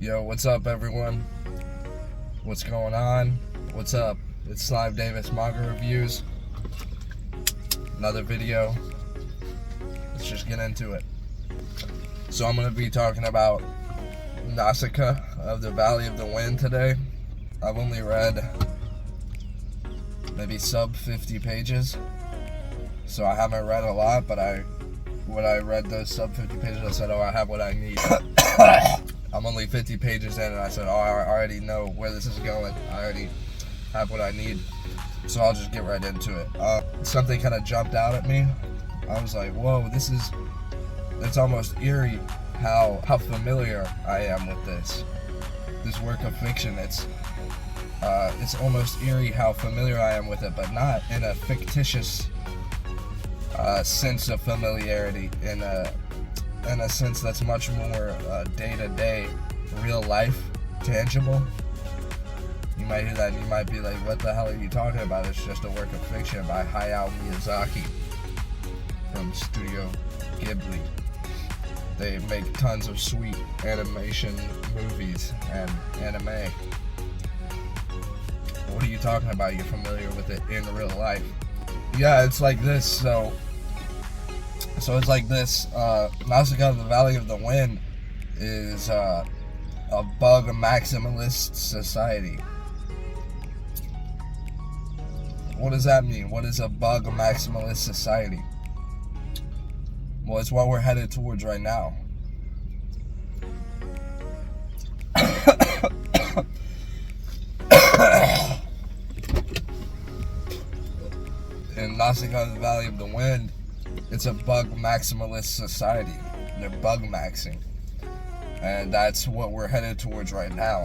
Yo, what's up, everyone? What's going on? What's up? It's Slime Davis Manga Reviews. Another video. Let's just get into it. So I'm going to be talking about Nausicaä of the Valley of the Wind today. I've only read maybe sub 50 pages. So I haven't read a lot, but when I read those sub 50 pages, I said, oh, I have what I need. I'm only 50 pages in, and I said, oh, I already know where this is going. I already have what I need. So I'll just get right into it. Something kind of jumped out at me. I was like, whoa, it's almost eerie how familiar I am with this work of fiction. It's almost eerie how familiar I am with it, but not in a fictitious sense of familiarity, in a sense that's much more day-to-day, real life, tangible. You might hear that and you might be like, what the hell are you talking about? It's just a work of fiction by Hayao Miyazaki from Studio Ghibli. They make tons of sweet animation movies and anime. What are you talking about? You're familiar with it in real life. Yeah, it's like this, so it's like this. Nausicaä of the Valley of the Wind is a bug maximalist society. What does that mean? What is a bug maximalist society? Well, it's what we're headed towards right now. In Nausicaä of the Valley of the Wind, it's a bug maximalist society. They're bug maxing. And that's what we're headed towards right now.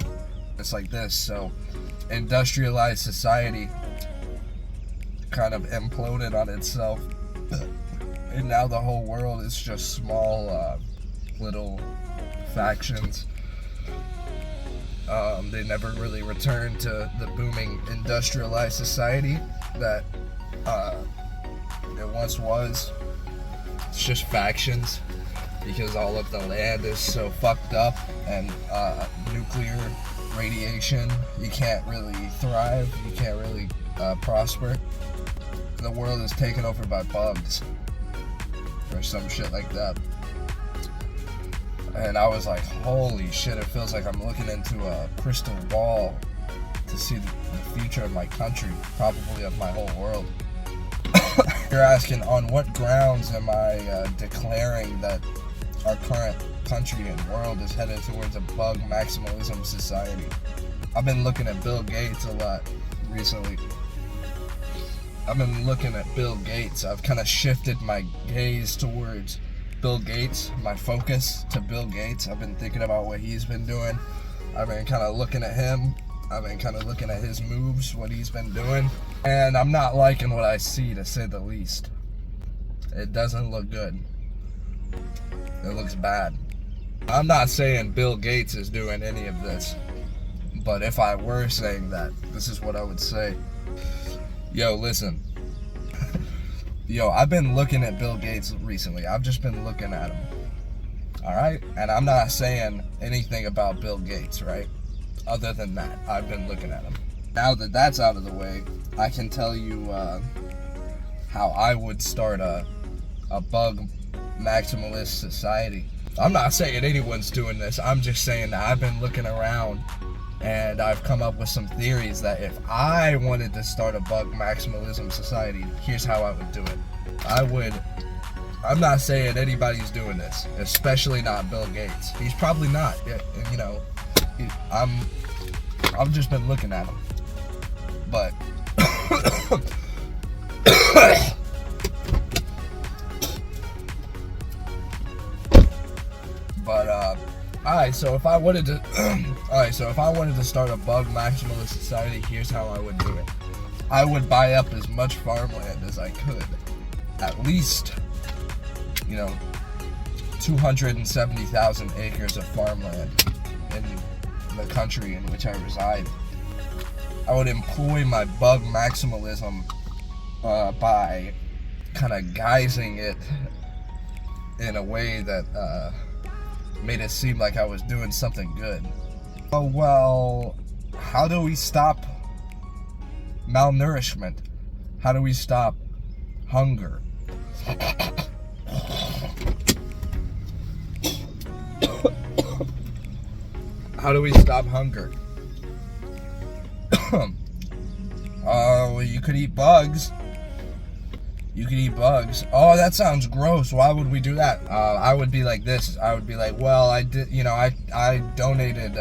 It's like this. So, industrialized society kind of imploded on itself. And now the whole world is just small, little factions. They never really returned to the booming industrialized society that it once was. It's just factions because all of the land is so fucked up, and nuclear radiation, you can't really thrive, you can't really prosper. The world is taken over by bugs or some shit like that. And I was like, holy shit, it feels like I'm looking into a crystal ball to see the future of my country, probably of my whole world. You're asking, on what grounds am I declaring that our current country and world is headed towards a bug maximalism society? I've been looking at Bill Gates a lot recently. I've been looking at Bill Gates. I've kind of shifted my gaze towards Bill Gates, my focus to Bill Gates. I've been thinking about what he's been doing. I've been kind of looking at him. I've been kind of looking at his moves, what he's been doing. And I'm not liking what I see, to say the least. It doesn't look good. It looks bad. I'm not saying Bill Gates is doing any of this. But if I were saying that, this is what I would say. Yo, listen. Yo, I've been looking at Bill Gates recently. I've just been looking at him. Alright? And I'm not saying anything about Bill Gates, right? Other than that, I've been looking at him. Now that that's out of the way, I can tell you how I would start a bug maximalist society. I'm not saying anyone's doing this. I'm just saying that I've been looking around and I've come up with some theories that if I wanted to start a bug maximalism society, here's how I would do it. I'm not saying anybody's doing this, especially not Bill Gates. He's probably not. You know, I've just been looking at him. But alright, so if I wanted to start a bug maximalist society, here's how I would do it. I would buy up as much farmland as I could. At least, 270,000 acres of farmland in the country in which I reside. I would employ my bug maximalism by kind of guising it in a way that made it seem like I was doing something good. Oh, well, how do we stop malnourishment? How do we stop hunger? How do we stop hunger? Well, you could eat bugs. You could eat bugs. Oh, that sounds gross. Why would we do that? I would be like this. I would be like, well, I did, I donated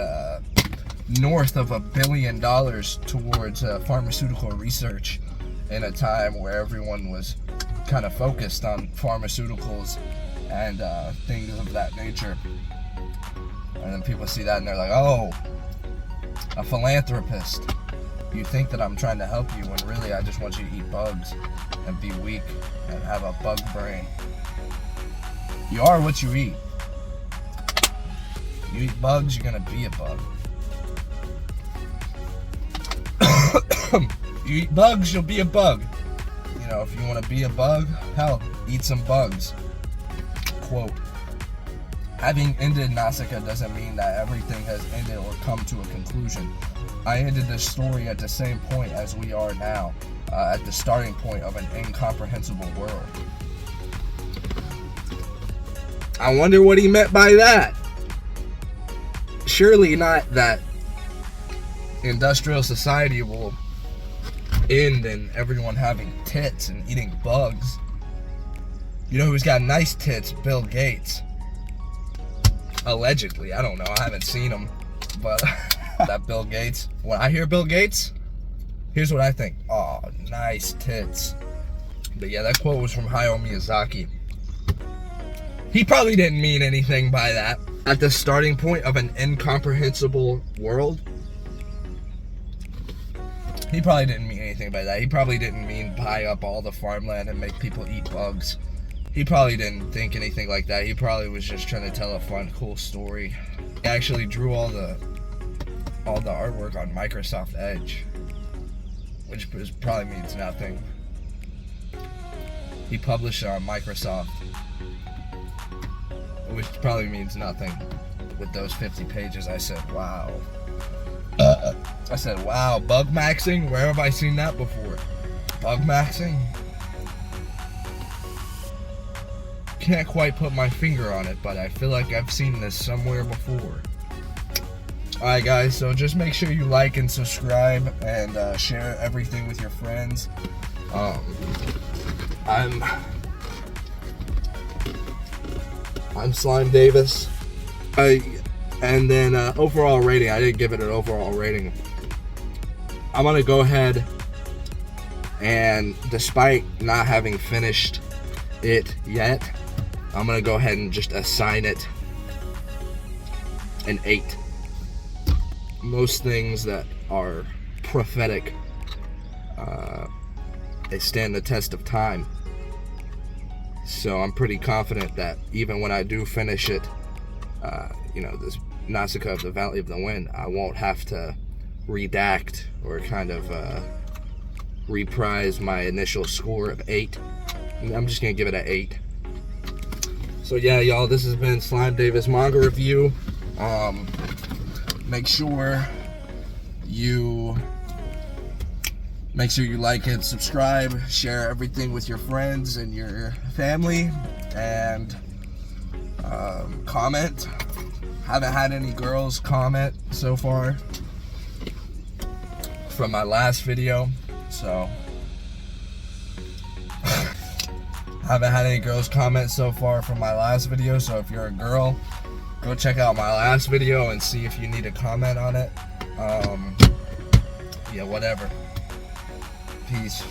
north of $1 billion towards pharmaceutical research in a time where everyone was kind of focused on pharmaceuticals and things of that nature. And then people see that and they're like, oh, a philanthropist. You think that I'm trying to help you when really I just want you to eat bugs and be weak and have a bug brain. You are what you eat. You eat bugs, you're gonna be a bug. You eat bugs, you'll be a bug. If you want to be a bug, hell, eat some bugs. Quote, having ended Nausicaä doesn't mean that everything has ended or come to a conclusion. I ended this story at the same point as we are now, at the starting point of an incomprehensible world. I wonder what he meant by that. Surely not that industrial society will end and everyone having tits and eating bugs. You know who's got nice tits? Bill Gates. Allegedly. I don't know. I haven't seen him. But that Bill Gates. When I hear Bill Gates, here's what I think. Oh, nice tits. But yeah, that quote was from Hayao Miyazaki. He probably didn't mean anything by that. At the starting point of an incomprehensible world, he probably didn't mean anything by that. He probably didn't mean buy up all the farmland and make people eat bugs. He probably didn't think anything like that. He probably was just trying to tell a fun, cool story. He actually drew all the artwork on Microsoft Edge, which probably means nothing. He published it on Microsoft, which probably means nothing. With those 50 pages, I said, wow. I said, wow, bug maxing? Where have I seen that before? Bug maxing? Can't quite put my finger on it, but I feel like I've seen this somewhere before. Alright guys, so just make sure you like and subscribe and share everything with your friends. I'm Slime Davis. And then overall rating, I didn't give it an overall rating. I'm gonna go ahead and, despite not having finished it yet, I'm gonna go ahead and just assign it an 8. Most things that are prophetic, they stand the test of time. So I'm pretty confident that even when I do finish it, this Nausicaä of the Valley of the Wind, I won't have to redact or kind of reprise my initial score of 8. I'm just gonna give it an 8. So yeah, y'all, this has been Slime Davis Manga Review. Make sure you like and subscribe, share everything with your friends and your family, and comment. Haven't had any girls comment so far from my last video, so haven't had any girls comment so far from my last video. So if you're a girl, go check out my last video and see if you need a comment on it. Yeah, whatever. Peace.